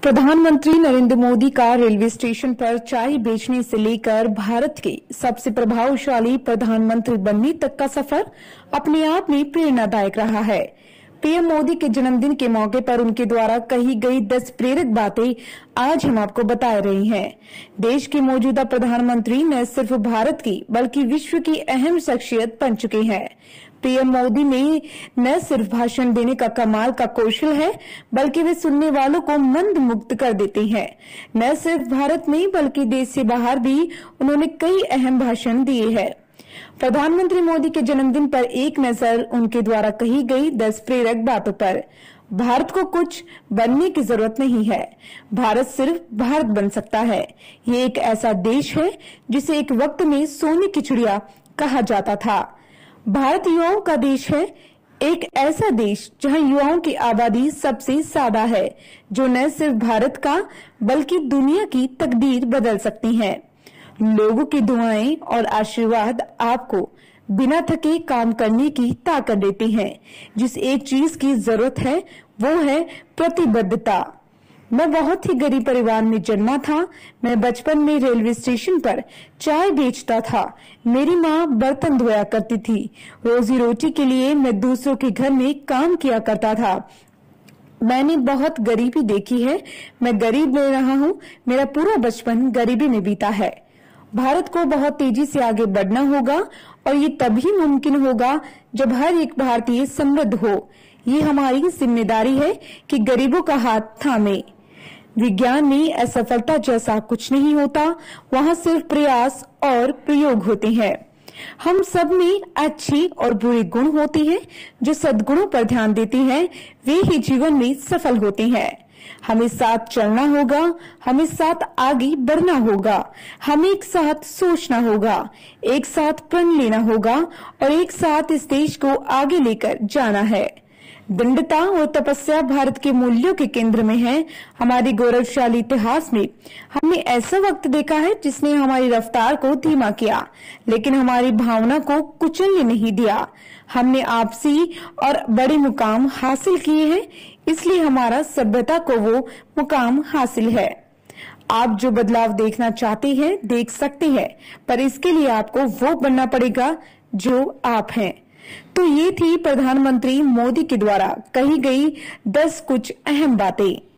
प्रधानमंत्री नरेंद्र मोदी का railway station पर चाय बेचने से लेकर भारत के सबसे प्रभावशाली प्रधानमंत्री बनने तक का सफर अपने आप में प्रेरणादायक रहा है। पीएम मोदी के जन्मदिन के मौके पर उनके द्वारा कही गई 10 प्रेरक बातें आज हम आपको बता रहे हैं। देश के मौजूदा प्रधानमंत्री न सिर्फ भारत की बल्कि विश्व की अहम शख्सियत बन चुके हैं। पीएम मोदी में न सिर्फ भाषण देने का कमाल का कौशल है, बल्कि वे सुनने वालों को मंद मुक्त कर देते हैं। न सिर्फ भारत में बल्कि देश से बाहर भी उन्होंने कई अहम भाषण दिए हैं। प्रधानमंत्री मोदी के जन्मदिन पर एक नजर उनके द्वारा कही गई 10 प्रेरक बातों पर। भारत को कुछ बनने की जरूरत नहीं है, भारत सिर्फ भारत बन सकता है। ये एक ऐसा देश है जिसे एक वक्त में सोने की चिड़िया कहा जाता था। भारत युवाओं का देश है, एक ऐसा देश जहां युवाओं की आबादी सबसे ज्यादा है, जो न सिर्फ भारत का बल्कि दुनिया की तकदीर बदल सकती है। लोगों की दुआएं और आशीर्वाद आपको बिना थके काम करने की ताकत देते हैं। जिस एक चीज की जरूरत है वो है प्रतिबद्धता। मैं बहुत ही गरीब परिवार में जन्मा था। मैं बचपन में रेलवे स्टेशन पर चाय बेचता था। मेरी माँ बर्तन धोया करती थी। रोजी रोटी के लिए मैं दूसरों के घर में काम किया करता था। मैंने बहुत गरीबी देखी है। मैं गरीब में रहा हूँ। मेरा पूरा बचपन गरीबी में बीता है। भारत को बहुत तेजी से आगे बढ़ना होगा और ये तभी मुमकिन होगा जब हर एक भारतीय समृद्ध हो। ये हमारी जिम्मेदारी है कि गरीबों का हाथ थामे। विज्ञान में असफलता जैसा कुछ नहीं होता, वहाँ सिर्फ प्रयास और प्रयोग होते हैं। हम सब में अच्छी और बुरे गुण होते हैं। जो सद्गुणों पर ध्यान देते हैं वे ही जीवन में सफल होते हैं। हमें साथ चलना होगा, हमें साथ आगे बढ़ना होगा, हमें एक साथ सोचना होगा, एक साथ प्रण लेना होगा और एक साथ इस देश को आगे लेकर जाना है। दृढ़ता और तपस्या भारत के मूल्यों के केंद्र में है। हमारे गौरवशाली इतिहास में हमने ऐसा वक्त देखा है जिसने हमारी रफ्तार को धीमा किया, लेकिन हमारी भावना को कुचलने नहीं दिया। हमने आपसी और बड़े मुकाम हासिल किए हैं, इसलिए हमारा सभ्यता को वो मुकाम हासिल है। आप जो बदलाव देखना चाहते हैं देख सकते हैं, पर इसके लिए आपको वो बनना पड़ेगा जो आप हैं। तो ये थी प्रधानमंत्री मोदी के द्वारा कही गई 10 कुछ अहम बातें।